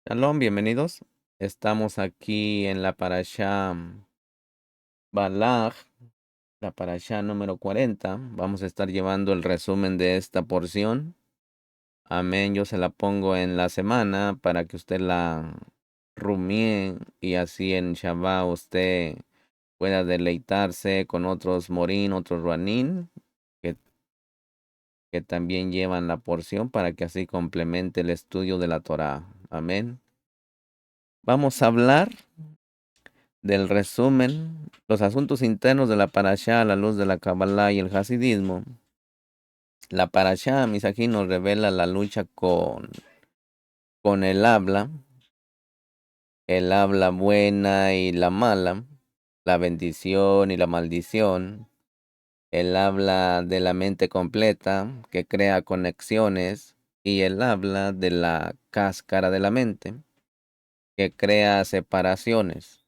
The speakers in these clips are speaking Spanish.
Shalom, bienvenidos. Estamos aquí en la parashá Balaj, la parashá número 40. Vamos a estar llevando el resumen de esta porción. Amén. Yo se la pongo en la semana para que usted la rumie y así en Shabbat usted pueda deleitarse con otros morín, otros ruanín, que, que también llevan la porción para que así complemente el estudio de la Torá. Amén. Vamos a hablar del resumen, los asuntos internos de la parashá a la luz de la Kabbalah y el Hasidismo. La parashá, mis aquí, nos revela la lucha con el habla buena y la mala, la bendición y la maldición, el habla de la mente completa que crea conexiones y el habla de la cáscara de la mente que crea separaciones.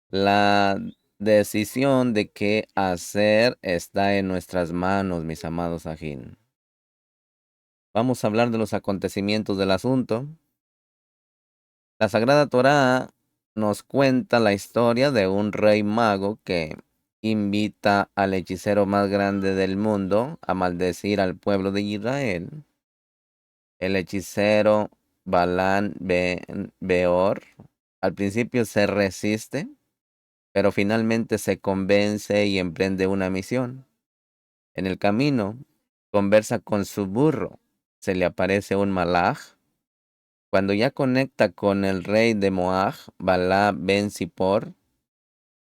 La decisión de qué hacer está en nuestras manos, mis amados ajín. Vamos a hablar de los acontecimientos del asunto. La Sagrada Torá nos cuenta la historia de un rey mago que invita al hechicero más grande del mundo a maldecir al pueblo de Israel. El hechicero Balán ben Beor al principio se resiste, pero finalmente se convence y emprende una misión. En el camino, conversa con su burro. Se le aparece un malaj. Cuando ya conecta con el rey de Moab, Balá ben Zippor,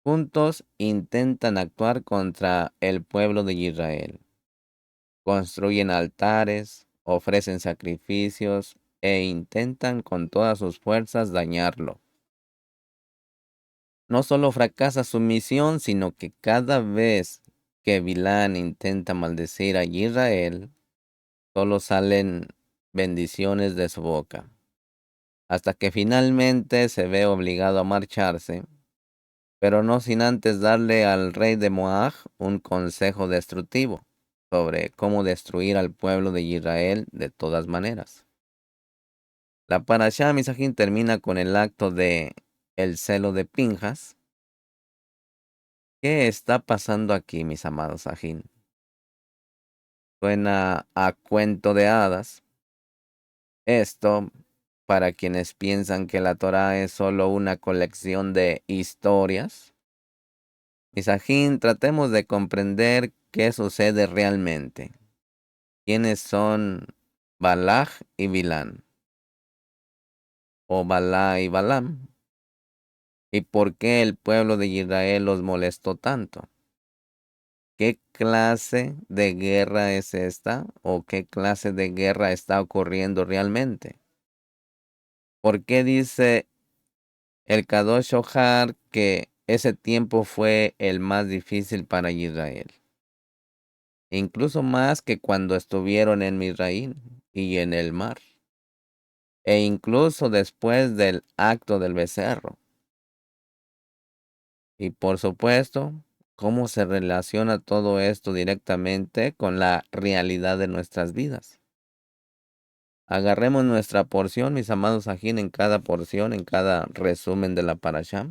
juntos intentan actuar contra el pueblo de Israel. Construyen altares, ofrecen sacrificios e intentan con todas sus fuerzas dañarlo. No solo fracasa su misión, sino que cada vez que Bilán intenta maldecir a Israel, solo salen bendiciones de su boca, hasta que finalmente se ve obligado a marcharse, pero no sin antes darle al rey de Moab un consejo destructivo sobre cómo destruir al pueblo de Israel de todas maneras. La parashá Misajín termina con el acto de el celo de Pinjas. ¿Qué está pasando aquí, mis amados ajín? Suena a cuento de hadas. Esto, para quienes piensan que la Torá es solo una colección de historias. Misajín, tratemos de comprender qué sucede realmente. ¿Quiénes son Balaj y Bilán? ¿O Balá y Balam? ¿Y por qué el pueblo de Israel los molestó tanto? ¿Qué clase de guerra es esta? ¿O qué clase de guerra está ocurriendo realmente? ¿Por qué dice el Kadosh Shohar que ese tiempo fue el más difícil para Israel? Incluso más que cuando estuvieron en Misraín y en el mar, e incluso después del acto del becerro. Y por supuesto, ¿cómo se relaciona todo esto directamente con la realidad de nuestras vidas? Agarremos nuestra porción, mis amados ajín, en cada porción, en cada resumen de la parashá.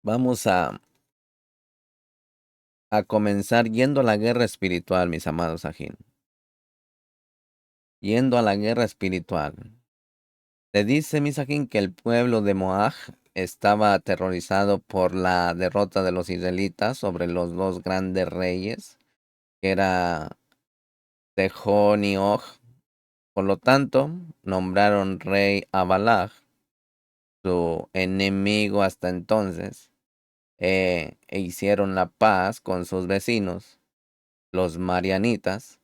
Vamos a comenzar yendo a la guerra espiritual, mis amados ajín. Yendo a la guerra espiritual. Se dice, mis ajín, que el pueblo de Moab estaba aterrorizado por la derrota de los israelitas sobre los dos grandes reyes, que era Sejón y Og. Por lo tanto, nombraron rey a Balaj, su enemigo hasta entonces, e hicieron la paz con sus vecinos, los marianitas.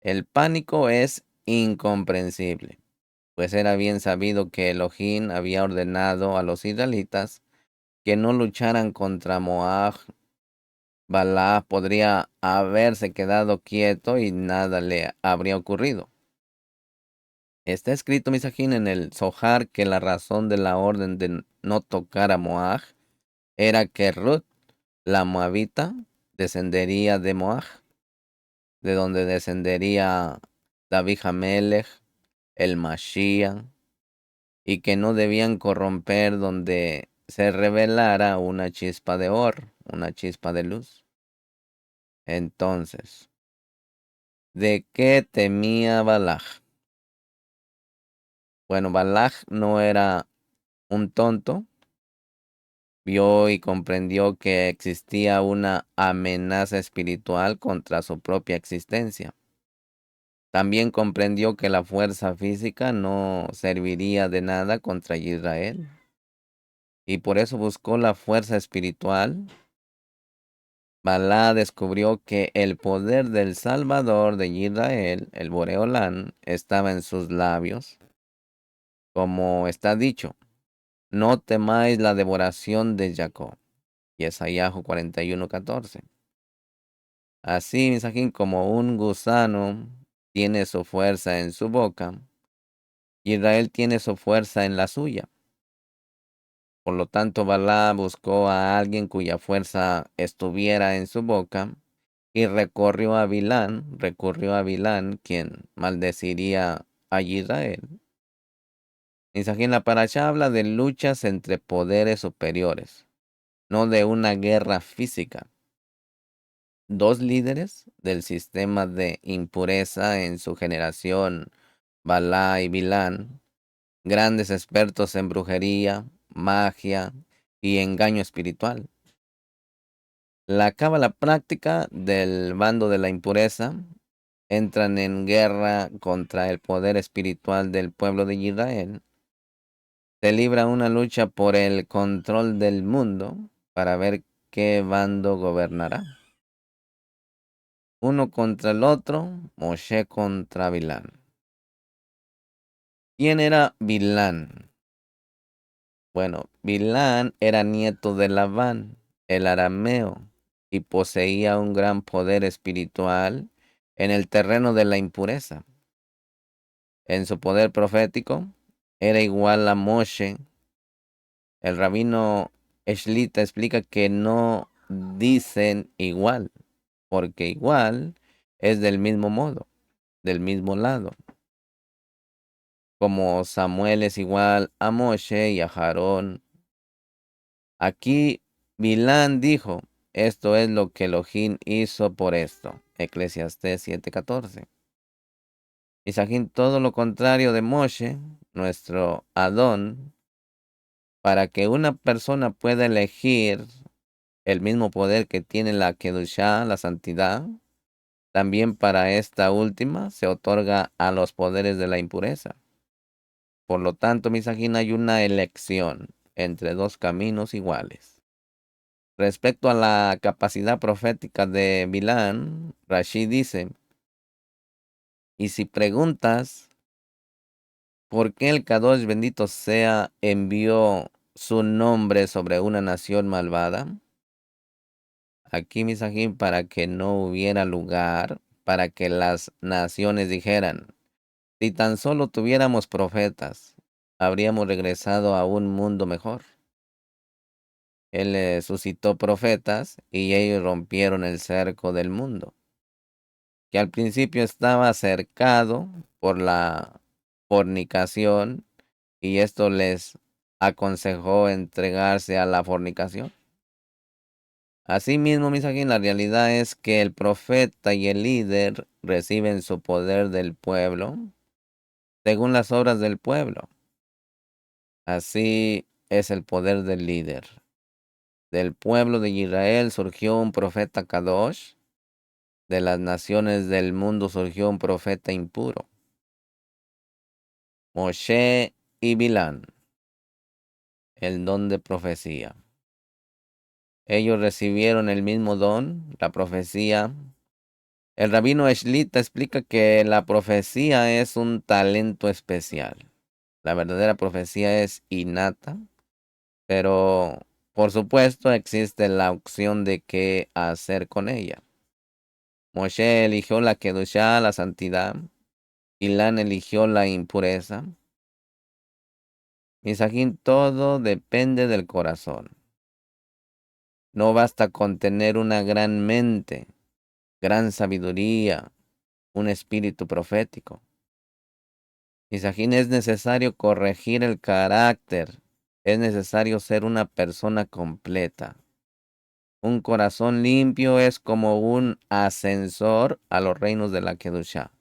El pánico es incomprensible, pues era bien sabido que Elohim había ordenado a los israelitas que no lucharan contra Moab. Balá podría haberse quedado quieto y nada le habría ocurrido. Está escrito, misajín, en el Zohar que la razón de la orden de no tocar a Moab era que Ruth, la moabita, descendería de Moab, de donde descendería David Hamelech, el Mashiach, y que no debían corromper donde se revelara una chispa de oro, una chispa de luz. Entonces, ¿de qué temía Balaj? Bueno, Balaj no era un tonto, vio y comprendió que existía una amenaza espiritual contra su propia existencia. También comprendió que la fuerza física no serviría de nada contra Israel, y por eso buscó la fuerza espiritual. Balá descubrió que el poder del Salvador de Israel, el Boreolán, estaba en sus labios, como está dicho: no temáis la devoración de Jacob. Yesayahu 41:14. Así, Misajín, como un gusano tiene su fuerza en su boca, Israel tiene su fuerza en la suya. Por lo tanto, Balá buscó a alguien cuya fuerza estuviera en su boca y recurrió a Bilán, quien maldeciría a Israel. Misajín, la parashá habla de luchas entre poderes superiores, no de una guerra física. Dos líderes del sistema de impureza en su generación, Balá y Bilán, grandes expertos en brujería, magia y engaño espiritual. La cábala práctica del bando de la impureza entran en guerra contra el poder espiritual del pueblo de Israel. Se libra una lucha por el control del mundo para ver qué bando gobernará. Uno contra el otro, Moshe contra Bilán. ¿Quién era Bilán? Bueno, Bilán era nieto de Labán, el arameo, y poseía un gran poder espiritual en el terreno de la impureza. En su poder profético, era igual a Moshe. El rabino Eshlita explica que no dicen igual, porque igual es del mismo modo, del mismo lado. Como Samuel es igual a Moshe y a Aarón. Aquí Bilán dijo: esto es lo que Elohim hizo por esto. Eclesiastés 7:14. Isajín, todo lo contrario de Moshe, nuestro Adón, para que una persona pueda elegir el mismo poder que tiene la Kedushá, la santidad, también para esta última se otorga a los poderes de la impureza. Por lo tanto, Misajín, hay una elección entre dos caminos iguales. Respecto a la capacidad profética de Bilán, Rashi dice: y si preguntas por qué el Kadosh bendito sea envió su nombre sobre una nación malvada, aquí Misajín, para que no hubiera lugar para que las naciones dijeran: si tan solo tuviéramos profetas, habríamos regresado a un mundo mejor. Él suscitó profetas y ellos rompieron el cerco del mundo, que al principio estaba cercado por la fornicación, y esto les aconsejó entregarse a la fornicación. Asimismo, mis aquí, la realidad es que el profeta y el líder reciben su poder del pueblo según las obras del pueblo. Así es el poder del líder. Del pueblo de Israel surgió un profeta Kadosh. De las naciones del mundo surgió un profeta impuro. Moshe y Bilán, el don de profecía. Ellos recibieron el mismo don, la profecía. El rabino Eshlita explica que la profecía es un talento especial. La verdadera profecía es innata, pero por supuesto existe la opción de qué hacer con ella. Moshe eligió la Kedushá, la santidad. Bilán eligió la impureza. Misajín, todo depende del corazón. No basta con tener una gran mente, gran sabiduría un espíritu profético. Misajín, es necesario corregir el carácter, es necesario ser una persona completa. Un corazón limpio es como un ascensor a los reinos de la Kedushá,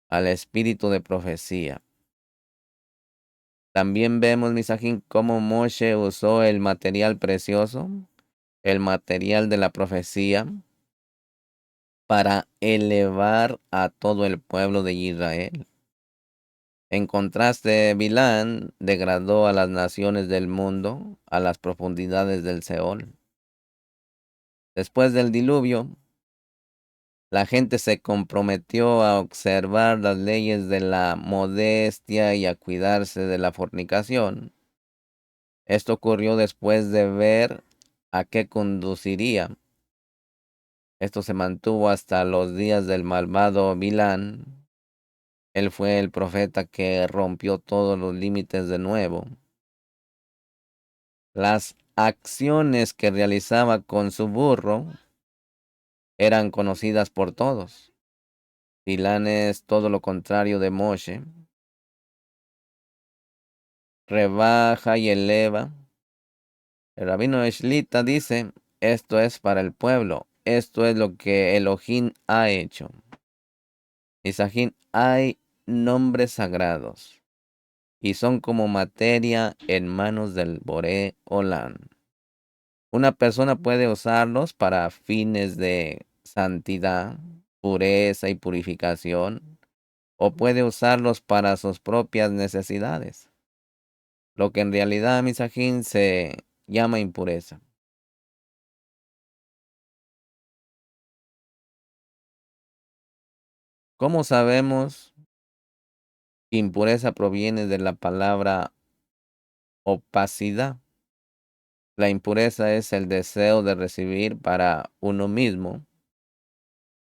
al espíritu de profecía. También vemos, Misajín, cómo Moshe usó el material precioso, el material de la profecía, para elevar a todo el pueblo de Israel. En contraste, Bilán degradó a las naciones del mundo a las profundidades del Seol. Después del diluvio, la gente se comprometió a observar las leyes de la modestia y a cuidarse de la fornicación. Esto ocurrió después de ver a qué conduciría. Esto se mantuvo hasta los días del malvado Bilán. Él fue el profeta que rompió todos los límites de nuevo. Las acciones que realizaba con su burro eran conocidas por todos. Bilán es todo lo contrario de Moshe. Rebaja y eleva. El rabino Shlita dice, esto es para el pueblo, esto es lo que Elohim ha hecho. Misajín, hay nombres sagrados y son como materia en manos del Boré Olam. Una persona puede usarlos para fines de santidad, pureza y purificación, o puede usarlos para sus propias necesidades, lo que en realidad, Misajín, se llama impureza. ¿Cómo sabemos que impureza proviene de la palabra opacidad? La impureza es el deseo de recibir para uno mismo,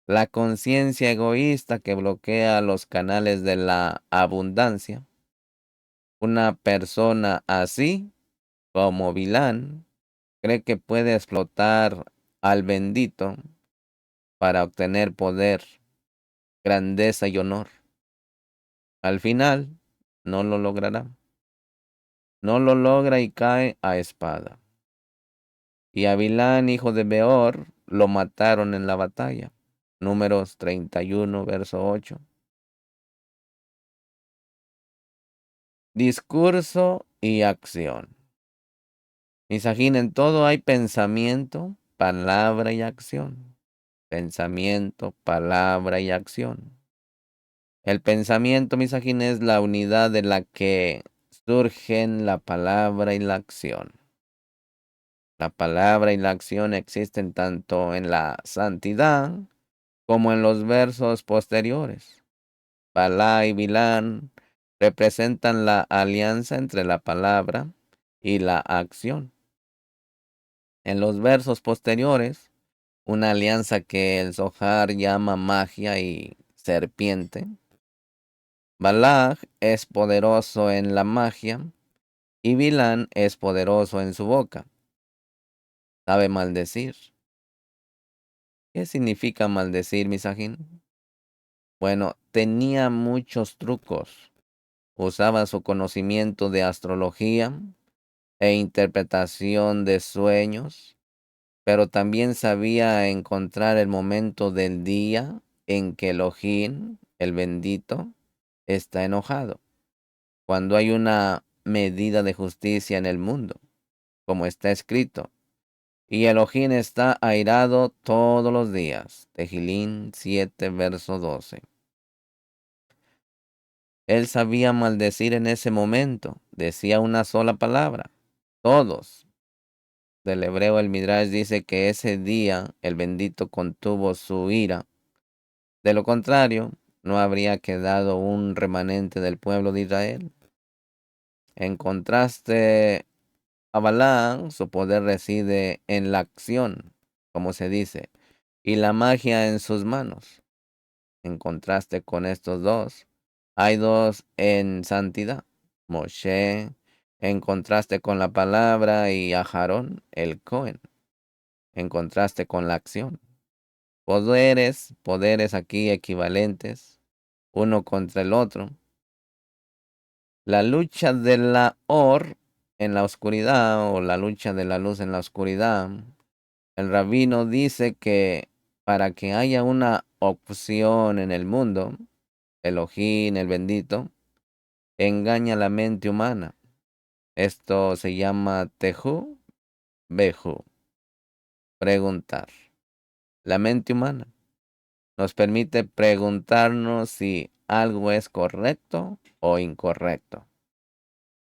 la conciencia egoísta que bloquea los canales de la abundancia. Una persona así, como Bilán, cree que puede explotar al bendito para obtener poder, grandeza y honor. Al final, no lo logrará. No lo logra y cae a espada. Y a Bilán, hijo de Beor, lo mataron en la batalla. Números 31, verso 8. Discurso y acción. Misajín, en todo hay pensamiento, palabra y acción. Pensamiento, palabra y acción. El pensamiento, Misajín, es la unidad de la que surgen la palabra y la acción. La palabra y la acción existen tanto en la santidad como en los versos posteriores. Balá y Bilán representan la alianza entre la palabra y la acción. En los versos posteriores, una alianza que el Zohar llama magia y serpiente. Balak es poderoso en la magia y Bilán es poderoso en su boca. Sabe maldecir. ¿Qué significa maldecir, Misajín? Bueno, tenía muchos trucos. Usaba su conocimiento de astrología e interpretación de sueños, pero también sabía encontrar el momento del día en que Elohim, el bendito, está enojado, cuando hay una medida de justicia en el mundo, como está escrito. Y Elohim está airado todos los días. Tejilín 7, verso 12. Él sabía maldecir en ese momento. Decía una sola palabra. Todos. Del hebreo el Midrash dice que ese día el bendito contuvo su ira. De lo contrario, no habría quedado un remanente del pueblo de Israel. En contraste a Balaam, su poder reside en la acción, como se dice, y la magia en sus manos. En contraste con estos dos, hay dos en santidad. Moshe, en contraste con la palabra, y Aharón, el Cohen, en contraste con la acción. poderes aquí equivalentes, uno contra el otro. La lucha de la Or en la oscuridad o la lucha de la luz en la oscuridad. El rabino dice que para que haya una opción en el mundo, Elohim, el bendito, engaña la mente humana. Esto se llama Tehu Behu, preguntar. La mente humana nos permite preguntarnos si algo es correcto o incorrecto,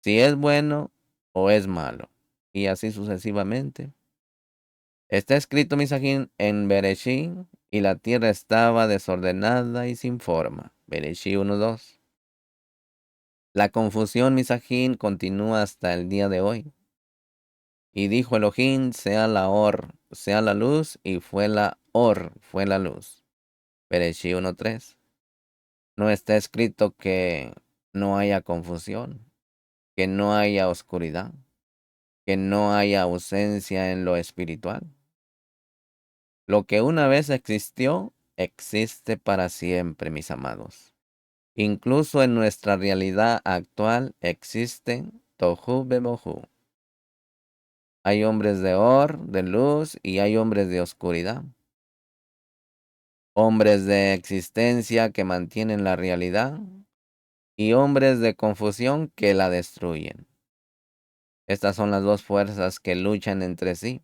si es bueno o es malo, y así sucesivamente. Está escrito, Misajín, en Bereshit, y la tierra estaba desordenada y sin forma. Bereshit 1:2. La confusión, Misajín, continúa hasta el día de hoy. Y dijo Elohim, sea la Or, sea la luz, y fue la Or, fue la luz. Bereshit 1:3. No está escrito que no haya confusión, que no haya oscuridad, que no haya ausencia en lo espiritual. Lo que una vez existió, existe para siempre, mis amados. Incluso en nuestra realidad actual existen Tohu Bebohu. Hay hombres de Or, de luz, y hay hombres de oscuridad. Hombres de existencia que mantienen la realidad y hombres de confusión que la destruyen. Estas son las dos fuerzas que luchan entre sí.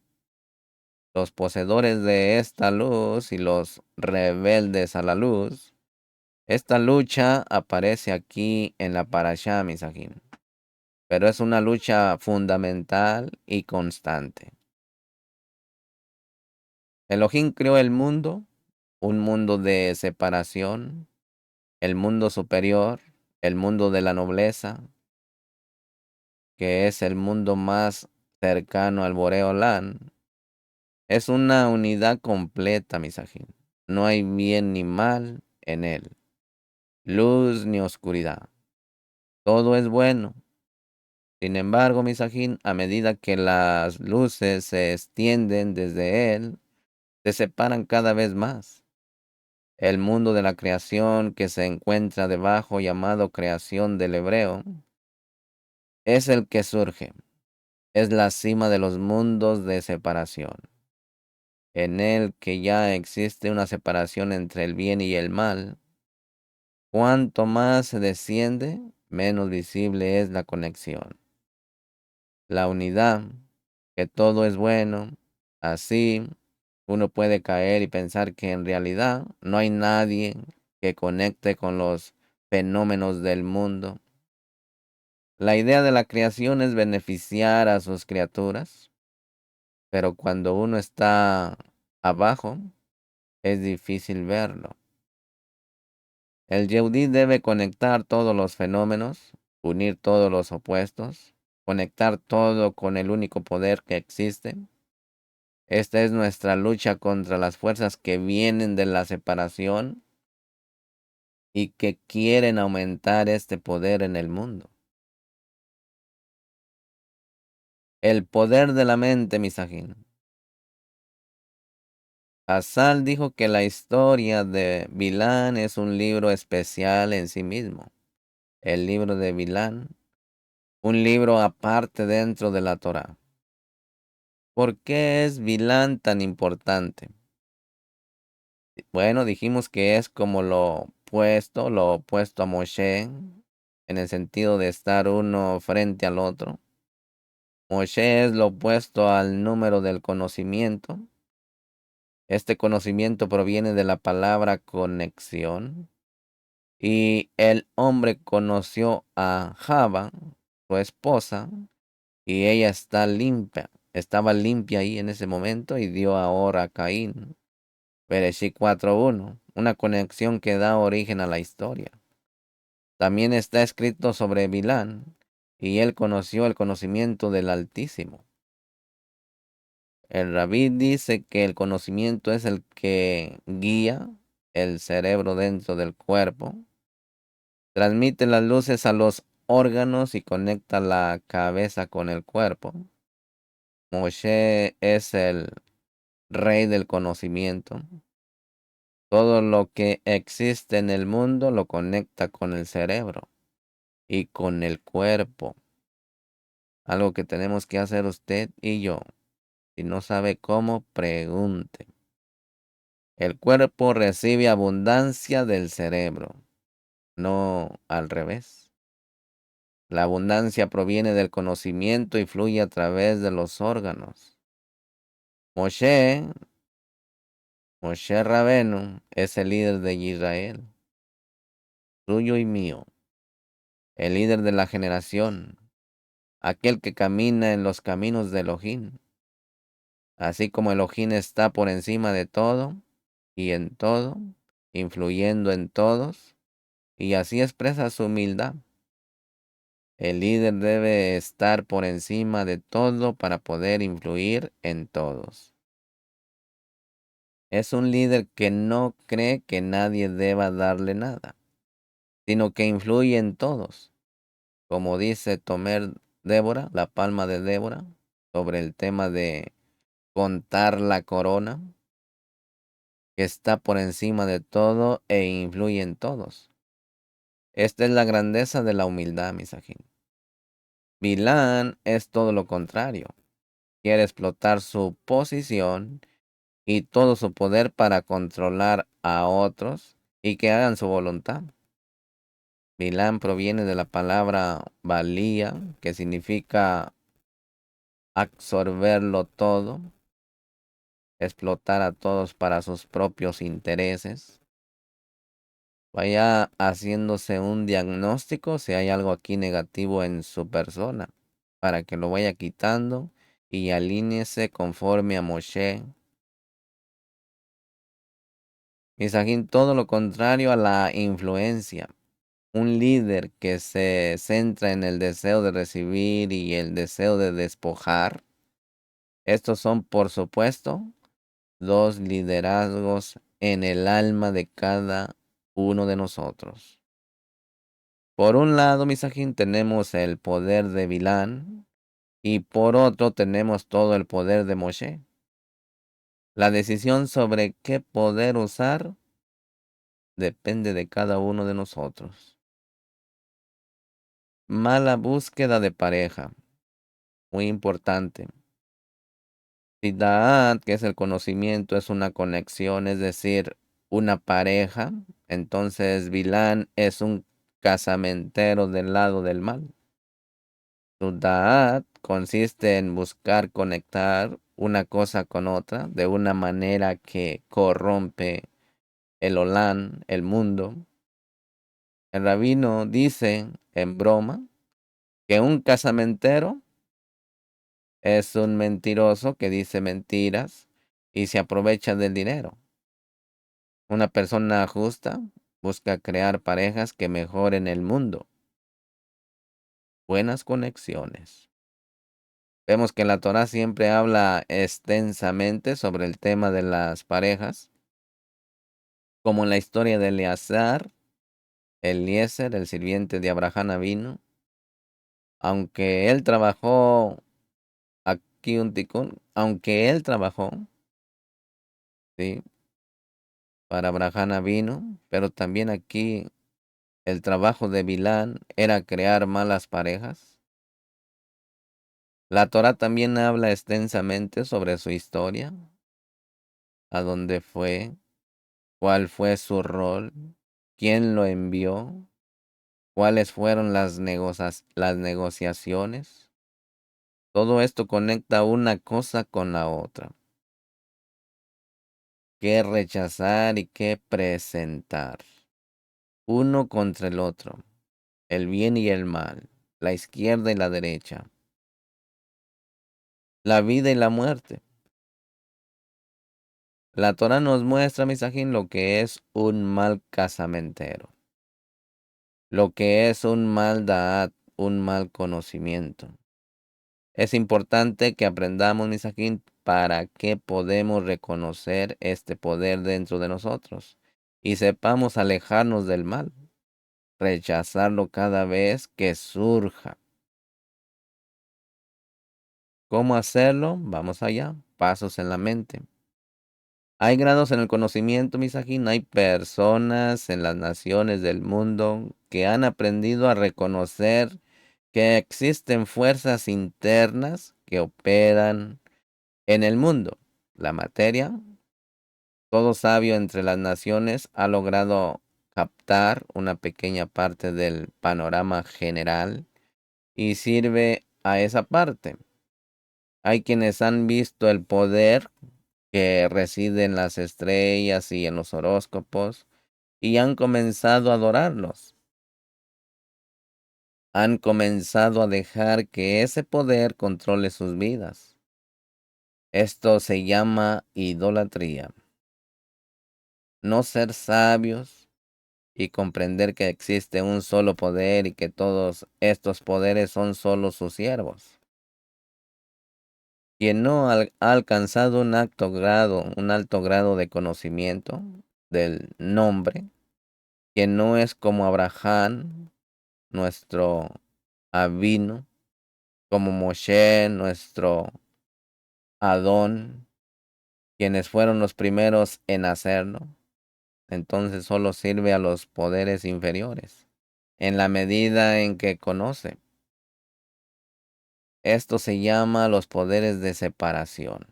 Los poseedores de esta luz y los rebeldes a la luz. Esta lucha aparece aquí en la Parashá, Misajín, pero es una lucha fundamental y constante. Elohim creó el mundo, un mundo de separación, el mundo superior, el mundo de la nobleza, que es el mundo más cercano al Boreolán. Es una unidad completa, Misajín. No hay bien ni mal en él, luz ni oscuridad. Todo es bueno. Sin embargo, Misajín, a medida que las luces se extienden desde él, se separan cada vez más. El mundo de la creación que se encuentra debajo, llamado creación del hebreo, es el que surge. Es la cima de los mundos de separación, en el que ya existe una separación entre el bien y el mal. Cuanto más se desciende, menos visible es la conexión, la unidad, que todo es bueno. Así, uno puede caer y pensar que en realidad no hay nadie que conecte con los fenómenos del mundo. La idea de la creación es beneficiar a sus criaturas, pero cuando uno está abajo, es difícil verlo. El Yehudí debe conectar todos los fenómenos, unir todos los opuestos, conectar todo con el único poder que existe. Esta es nuestra lucha contra las fuerzas que vienen de la separación y que quieren aumentar este poder en el mundo. El poder de la mente, Misajín. Asal dijo que la historia de Bilán es un libro especial en sí mismo. El libro de Bilán, un libro aparte dentro de la Torá. ¿Por qué es Bilán tan importante? Bueno, dijimos que es como lo opuesto a Moshe, en el sentido de estar uno frente al otro. Moshe es lo opuesto al número del conocimiento. Este conocimiento proviene de la palabra conexión. Y el hombre conoció a Java, su esposa, y ella estaba limpia ahí en ese momento y dio ahora a Caín. Bereshit 4:1, una conexión que da origen a la historia. También está escrito sobre Bilán, y él conoció el conocimiento del Altísimo. El rabí dice que el conocimiento es el que guía el cerebro dentro del cuerpo, transmite las luces a los órganos y conecta la cabeza con el cuerpo. Moshe es el rey del conocimiento. Todo lo que existe en el mundo lo conecta con el cerebro y con el cuerpo. Algo que tenemos que hacer usted y yo. Si no sabe cómo, pregunte. El cuerpo recibe abundancia del cerebro, no al revés. La abundancia proviene del conocimiento y fluye a través de los órganos. Moshe, Moshe Rabenu es el líder de Israel, tuyo y mío, el líder de la generación, aquel que camina en los caminos de Elohim. Así como Elohim está por encima de todo y en todo, influyendo en todos, y así expresa su humildad. El líder debe estar por encima de todo para poder influir en todos. Es un líder que no cree que nadie deba darle nada, sino que influye en todos. Como dice Tomer Débora, la palma de Débora, sobre el tema de contar la corona, que está por encima de todo e influye en todos. Esta es la grandeza de la humildad, Misajín. Bilán es todo lo contrario. Quiere explotar su posición y todo su poder para controlar a otros y que hagan su voluntad. Bilán proviene de la palabra valía, que significa absorberlo todo, explotar a todos para sus propios intereses. Vaya haciéndose un diagnóstico si hay algo aquí negativo en su persona, para que lo vaya quitando y alíñese conforme a Moshe. Misajín, todo lo contrario a la influencia. Un líder que se centra en el deseo de recibir y el deseo de despojar. Estos son, por supuesto, dos liderazgos en el alma de cada uno de nosotros. Por un lado, Misajín, tenemos el poder de Bilán y por otro tenemos todo el poder de Moshe. La decisión sobre qué poder usar depende de cada uno de nosotros. Mala búsqueda de pareja, muy importante. Si Da'at, que es el conocimiento, es una conexión, es decir, una pareja, entonces Bilán es un casamentero del lado del mal. Su Da'at consiste en buscar conectar una cosa con otra de una manera que corrompe el Olán, el mundo. El rabino dice en broma que un casamentero es un mentiroso que dice mentiras y se aprovecha del dinero. Una persona justa busca crear parejas que mejoren el mundo. Buenas conexiones. Vemos que la Torá siempre habla extensamente sobre el tema de las parejas, como en la historia de Eleazar, Eliezer, el sirviente de Abraham vino, aunque él trabajó, aquí un ticún, aunque él trabajó, sí, para Abraham vino, pero también aquí el trabajo de Bilán era crear malas parejas. La Torá también habla extensamente sobre su historia, a dónde fue, cuál fue su rol, quién lo envió, cuáles fueron las negociaciones. Todo esto conecta una cosa con la otra. Qué rechazar y qué presentar. Uno contra el otro, el bien y el mal, la izquierda y la derecha, la vida y la muerte. La Torah nos muestra, Misajín, lo que es un mal casamentero, lo que es un mal da'at, un mal conocimiento. Es importante que aprendamos, Misajín, para que podemos reconocer este poder dentro de nosotros y sepamos alejarnos del mal, rechazarlo cada vez que surja. ¿Cómo hacerlo? Vamos allá, pasos en la mente. Hay grados en el conocimiento, Misajín. Hay personas en las naciones del mundo que han aprendido a reconocer que existen fuerzas internas que operan en el mundo. La materia, todo sabio entre las naciones ha logrado captar una pequeña parte del panorama general y sirve a esa parte. Hay quienes han visto el poder que reside en las estrellas y en los horóscopos y han comenzado a adorarlos. Han comenzado a dejar que ese poder controle sus vidas. Esto se llama idolatría. No ser sabios y comprender que existe un solo poder y que todos estos poderes son solo sus siervos. Quien no ha alcanzado un alto grado de conocimiento del nombre, quien no es como Abraham, nuestro Avino, como Moshe, nuestro Adón, quienes fueron los primeros en hacerlo, entonces solo sirve a los poderes inferiores, en la medida en que conoce. Esto se llama los poderes de separación.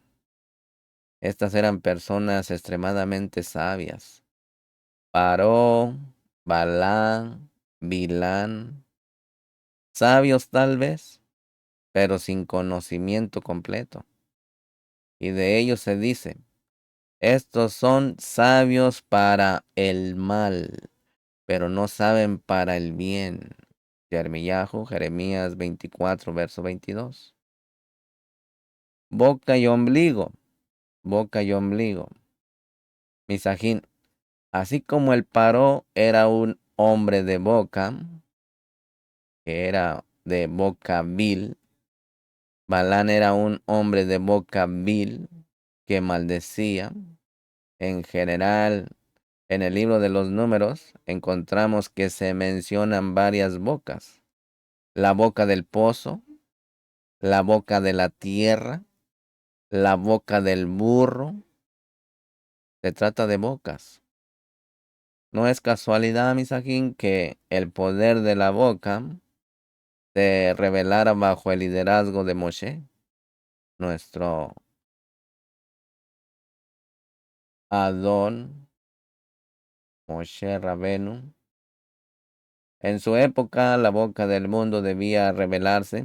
Estas eran personas extremadamente sabias. Paró, Balán, Bilán, sabios tal vez, pero sin conocimiento completo. Y de ellos se dice, estos son sabios para el mal, pero no saben para el bien. Jeremías 24, verso 22. Boca y ombligo, boca y ombligo. Misajín, así como el Paró era un hombre de boca, que era de boca vil, Balán era un hombre de boca vil que maldecía. En general, en el libro de los números encontramos que se mencionan varias bocas. La boca del pozo, la boca de la tierra, la boca del burro. Se trata de bocas. No es casualidad, Misajín, que el poder de la boca se revelara bajo el liderazgo de Moshe, nuestro Adón, Moshe Rabenu. En su época, la boca del mundo debía revelarse.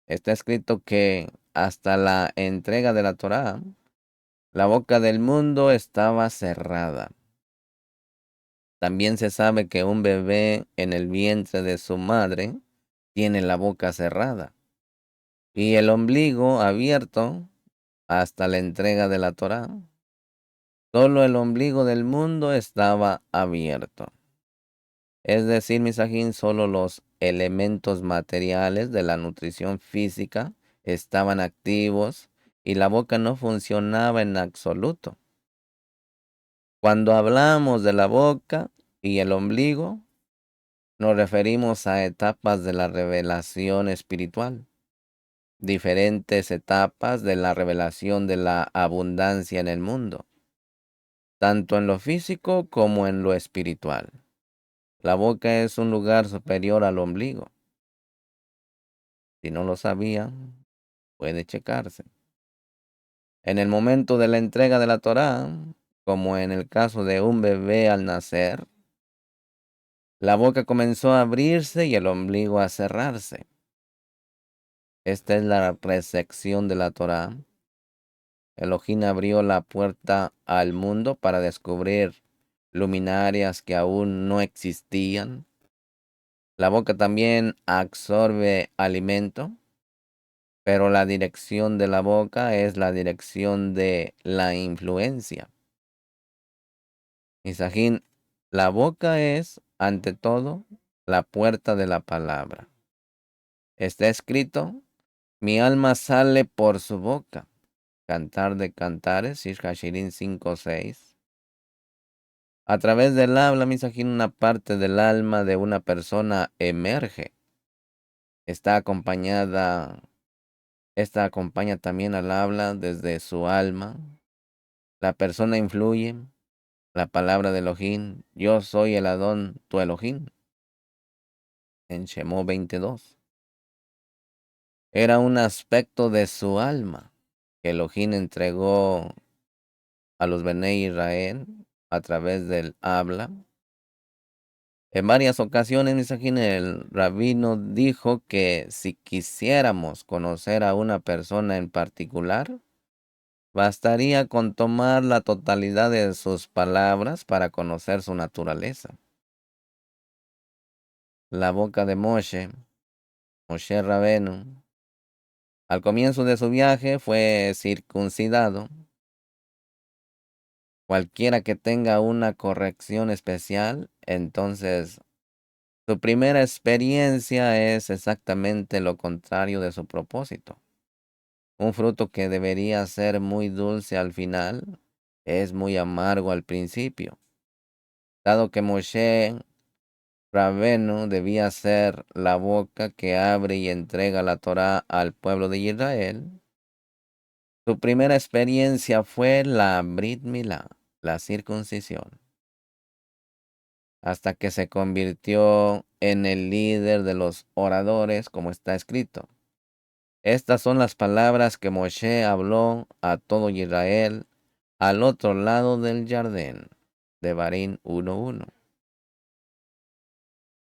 Está escrito que hasta la entrega de la Torá, la boca del mundo estaba cerrada. También se sabe que un bebé en el vientre de su madre tiene la boca cerrada y el ombligo abierto hasta la entrega de la Torá. Solo el ombligo del mundo estaba abierto. Es decir, Misajín, solo los elementos materiales de la nutrición física estaban activos y la boca no funcionaba en absoluto. Cuando hablamos de la boca y el ombligo, nos referimos a etapas de la revelación espiritual, diferentes etapas de la revelación de la abundancia en el mundo, tanto en lo físico como en lo espiritual. La boca es un lugar superior al ombligo. Si no lo sabía, puede checarse. En el momento de la entrega de la Torá, como en el caso de un bebé al nacer, la boca comenzó a abrirse y el ombligo a cerrarse. Esta es la recepción de la Torá. Elohim abrió la puerta al mundo para descubrir luminarias que aún no existían. La boca también absorbe alimento, pero la dirección de la boca es la dirección de la influencia. Misajín, la boca es, ante todo, la puerta de la palabra. Está escrito, mi alma sale por su boca. Cantar de Cantares, Shir Hashirin 5:6. A través del habla, Misajín, una parte del alma de una persona emerge. Está acompañada, esta acompaña también al habla desde su alma. La persona influye. La palabra de Elohim, yo soy el Adón, tu Elohim, en Shemó 22. Era un aspecto de su alma que Elohim entregó a los Bene Israel a través del habla. En varias ocasiones, Misajín, el rabino dijo que si quisiéramos conocer a una persona en particular, bastaría con tomar la totalidad de sus palabras para conocer su naturaleza. La boca de Moshe Rabenu, al comienzo de su viaje fue circuncidado. Cualquiera que tenga una corrección especial, entonces su primera experiencia es exactamente lo contrario de su propósito. Un fruto que debería ser muy dulce al final es muy amargo al principio. Dado que Moshe Rabenu debía ser la boca que abre y entrega la Torá al pueblo de Israel, su primera experiencia fue la Brit Milá, la circuncisión, hasta que se convirtió en el líder de los oradores, como está escrito. Estas son las palabras que Moshe habló a todo Israel al otro lado del Jardín, de Barín 1:1.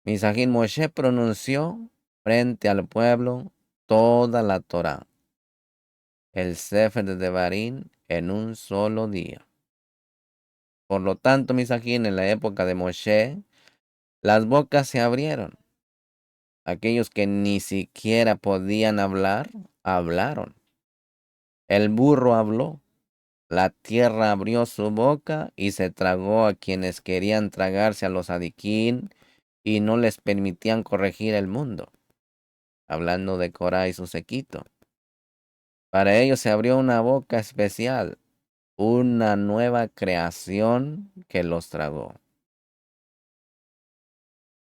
Misajín Moshe pronunció frente al pueblo toda la Torá, el Sefer de Devarim, en un solo día. Por lo tanto, Misajín, en la época de Moshe, las bocas se abrieron. Aquellos que ni siquiera podían hablar, hablaron. El burro habló. La tierra abrió su boca y se tragó a quienes querían tragarse a los adiquín y no les permitían corregir el mundo. Hablando de Corá y su séquito. Para ellos se abrió una boca especial, una nueva creación que los tragó.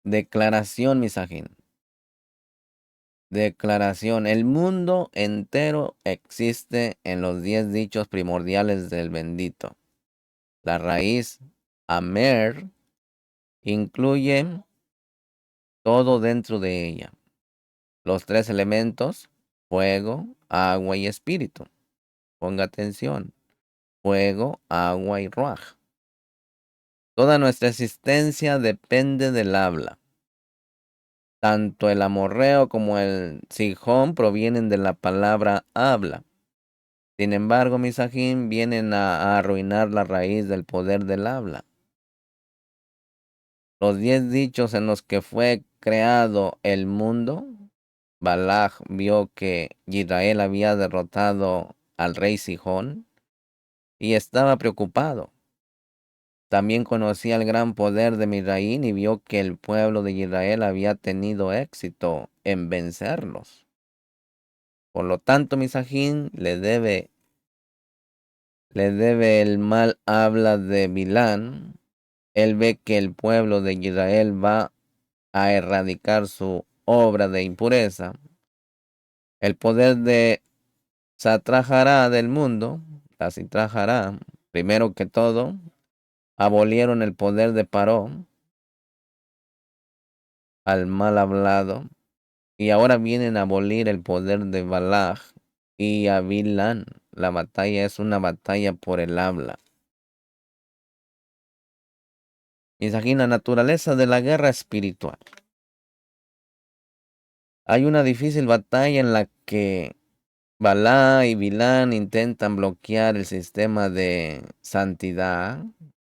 Declaración, Misajín. Declaración. El mundo entero existe en los 10 dichos primordiales del bendito. La raíz, Amer, incluye todo dentro de ella. Los 3 elementos, fuego, agua y espíritu. Ponga atención. Fuego, agua y ruaj. Toda nuestra existencia depende del habla. Tanto el amorreo como el sijón provienen de la palabra habla. Sin embargo, Misajín vienen a arruinar la raíz del poder del habla. Los 10 dichos en los que fue creado el mundo, Balaj vio que Israel había derrotado al rey Sijón y estaba preocupado. También conocía el gran poder de Misraín y vio que el pueblo de Israel había tenido éxito en vencerlos. Por lo tanto, Misajín le debe el mal habla de Bilán. Él ve que el pueblo de Israel va a erradicar su obra de impureza. El poder de Satrajará del mundo, la Sitrajará, primero que todo, abolieron el poder de Paró, al mal hablado, y ahora vienen a abolir el poder de Balaj y a Bilán. La batalla es una batalla por el habla. Y aquí la naturaleza de la guerra espiritual. Hay una difícil batalla en la que Balá y Bilán intentan bloquear el sistema de santidad,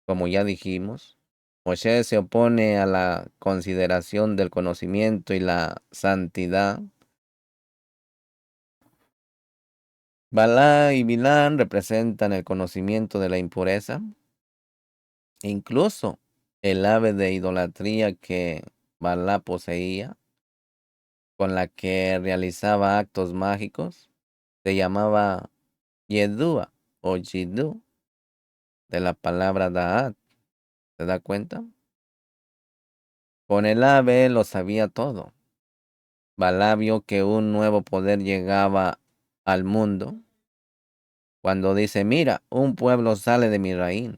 como ya dijimos. Moshe se opone a la consideración del conocimiento y la santidad. Balá y Bilán representan el conocimiento de la impureza, incluso el ave de idolatría que Balá poseía, con la que realizaba actos mágicos, se llamaba Yedúa o Jidú, de la palabra Da'at. ¿Se da cuenta? Con el ave lo sabía todo. Balá vio que un nuevo poder llegaba al mundo, cuando dice, mira, un pueblo sale de mi raíz,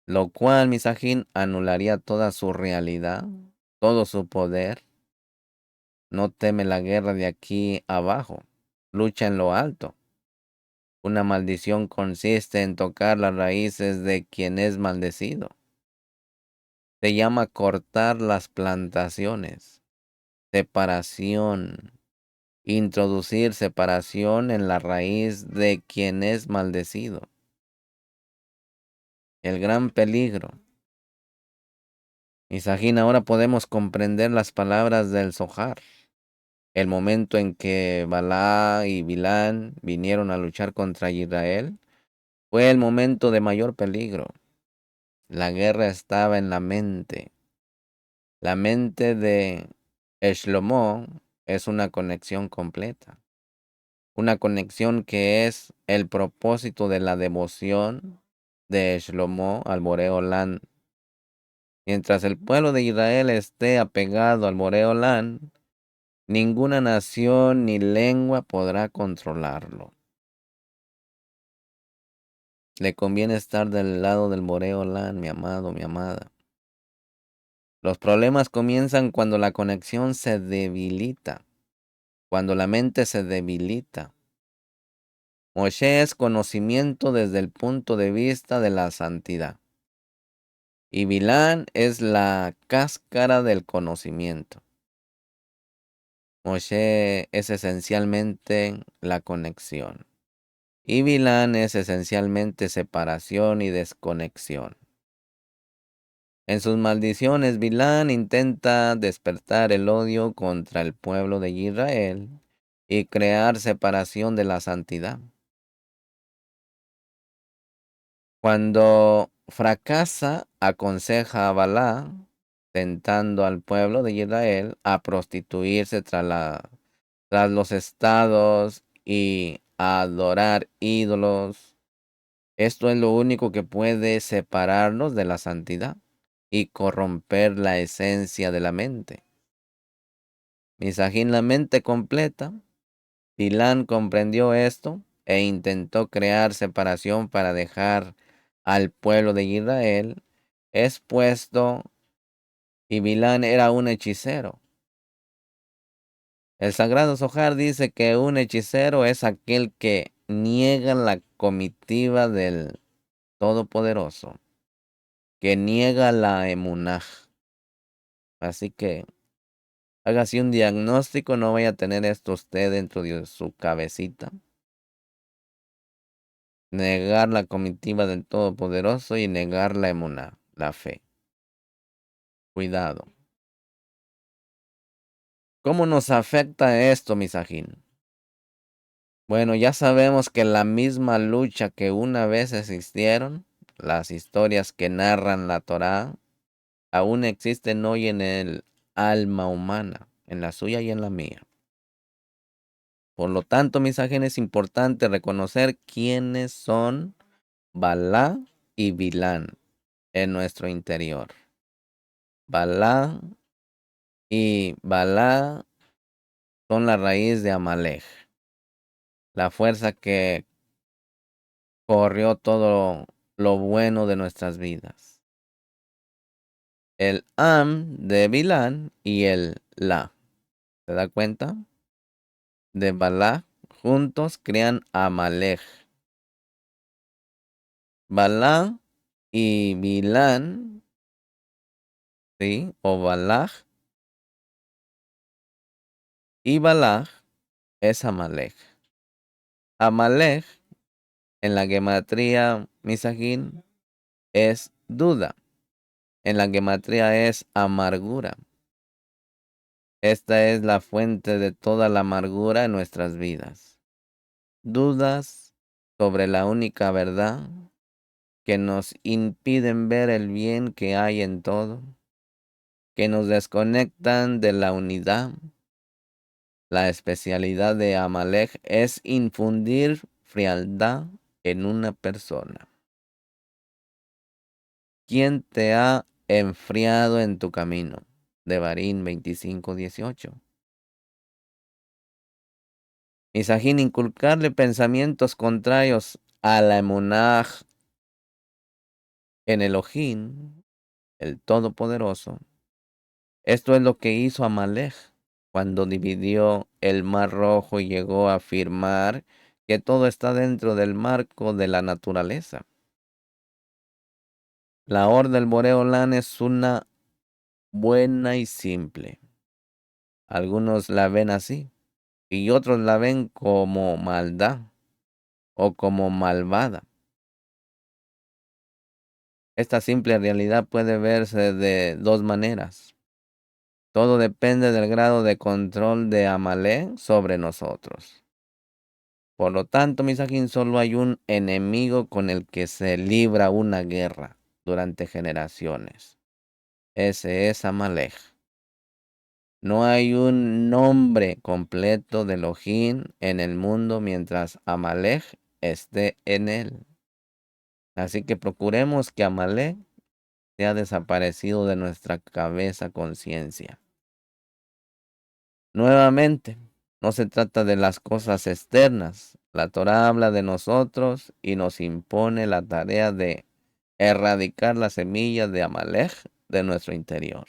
lo cual, Misajín, anularía toda su realidad, todo su poder. No teme la guerra de aquí abajo, lucha en lo alto. Una maldición consiste en tocar las raíces de quien es maldecido. Se llama cortar las plantaciones, separación, introducir separación en la raíz de quien es maldecido. El gran peligro. Misajín, ahora podemos comprender las palabras del Zohar. El momento en que Balá y Bilán vinieron a luchar contra Israel fue el momento de mayor peligro. La guerra estaba en la mente. La mente de Shlomo es una conexión completa. Una conexión que es el propósito de la devoción de Shlomo al Boreolán. Mientras el pueblo de Israel esté apegado al Boreolán, ninguna nación ni lengua podrá controlarlo. Le conviene estar del lado del Boreolán, mi amado, mi amada. Los problemas comienzan cuando la conexión se debilita, cuando la mente se debilita. Moshe es conocimiento desde el punto de vista de la santidad. Y Bilán es la cáscara del conocimiento. Moshe es esencialmente la conexión. Y Bilán es esencialmente separación y desconexión. En sus maldiciones, Bilán intenta despertar el odio contra el pueblo de Israel y crear separación de la santidad. Cuando fracasa, aconseja a Balá, tentando al pueblo de Israel a prostituirse tras los estados y a adorar ídolos. Esto es lo único que puede separarnos de la santidad y corromper la esencia de la mente. Misajín, la mente completa, Bilán comprendió esto e intentó crear separación para dejar al pueblo de Israel expuesto, y Bilán era un hechicero. El Sagrado Zohar dice que un hechicero es aquel que niega la comitiva del Todopoderoso, que niega la emunaj. Así que hágase un diagnóstico, no vaya a tener esto usted dentro de su cabecita. Negar la comitiva del Todopoderoso y negar la emuná, la fe. Cuidado. ¿Cómo nos afecta esto, Misajín? Bueno, ya sabemos que la misma lucha que una vez existieron, las historias que narran la Torá, aún existen hoy en el alma humana, en la suya y en la mía. Por lo tanto, Misajín, es importante reconocer quiénes son Balá y Bilán en nuestro interior. Balá y Balá son la raíz de Amalej, la fuerza que corrió todo lo bueno de nuestras vidas. El Am de Bilán y el La. ¿Se da cuenta? De Balá juntos crean Amalej. Balá y Bilán, ¿sí? O Balaj y Balaj es Amalej. Amalej en la gematría Misajín es duda. En la gematría es amargura. Esta es la fuente de toda la amargura en nuestras vidas. Dudas sobre la única verdad que nos impiden ver el bien que hay en todo, que nos desconectan de la unidad. La especialidad de Amalek es infundir frialdad en una persona. ¿Quién te ha enfriado en tu camino? Devarim 25:18. Misajín, inculcarle pensamientos contrarios a la emunaj en Elohim, el Todopoderoso. Esto es lo que hizo Amalek cuando dividió el Mar Rojo y llegó a afirmar que todo está dentro del marco de la naturaleza. La orden del Boreolán es una buena y simple. Algunos la ven así y otros la ven como maldad o como malvada. Esta simple realidad puede verse de dos maneras. Todo depende del grado de control de Amalek sobre nosotros. Por lo tanto, Misajín, solo hay un enemigo con el que se libra una guerra durante generaciones. Ese es Amalek. No hay un nombre completo de Elohim en el mundo mientras Amalek esté en él. Así que procuremos que Amalek sea desaparecido de nuestra cabeza conciencia. Nuevamente, no se trata de las cosas externas. La Torá habla de nosotros y nos impone la tarea de erradicar las semillas de Amalek de nuestro interior.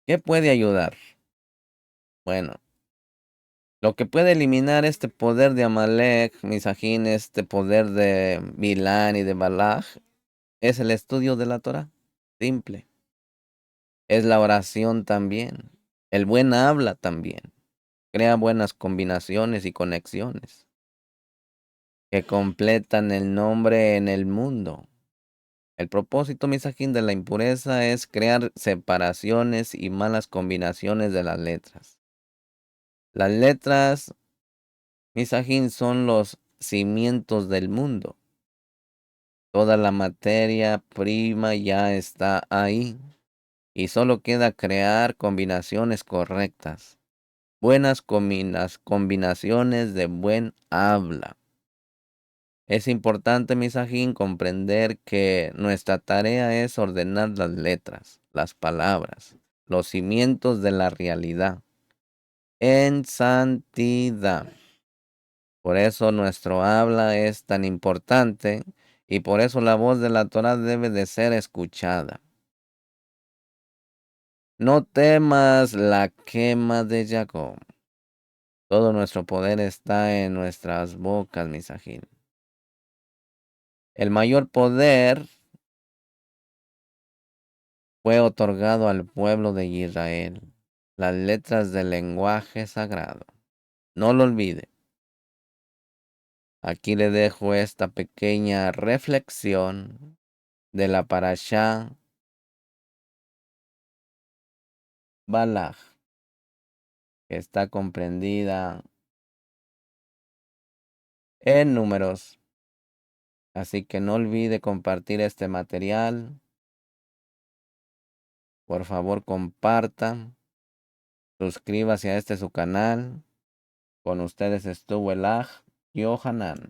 ¿Qué puede ayudar? Bueno, lo que puede eliminar este poder de Amalek, Misajín, este poder de Bilán y de Balaj, es el estudio de la Torá. Simple. Es la oración también. El buen habla también. Crea buenas combinaciones y conexiones que completan el nombre en el mundo. El propósito, Misajín, de la impureza es crear separaciones y malas combinaciones de las letras. Las letras, Misajín, son los cimientos del mundo. Toda la materia prima ya está ahí y solo queda crear combinaciones correctas. Buenas combinaciones de buen habla. Es importante, Misajín, comprender que nuestra tarea es ordenar las letras, las palabras, los cimientos de la realidad en santidad. Por eso nuestro habla es tan importante y por eso la voz de la Torá debe de ser escuchada. No temas la quema de Jacob. Todo nuestro poder está en nuestras bocas, Misajín. El mayor poder fue otorgado al pueblo de Israel. Las letras del lenguaje sagrado. No lo olvide. Aquí le dejo esta pequeña reflexión de la parashá Balaj, que está comprendida en números. Así que no olvide compartir este material. Por favor, comparta. Suscríbase a este su canal. Con ustedes estuvo el Aj Yohanan.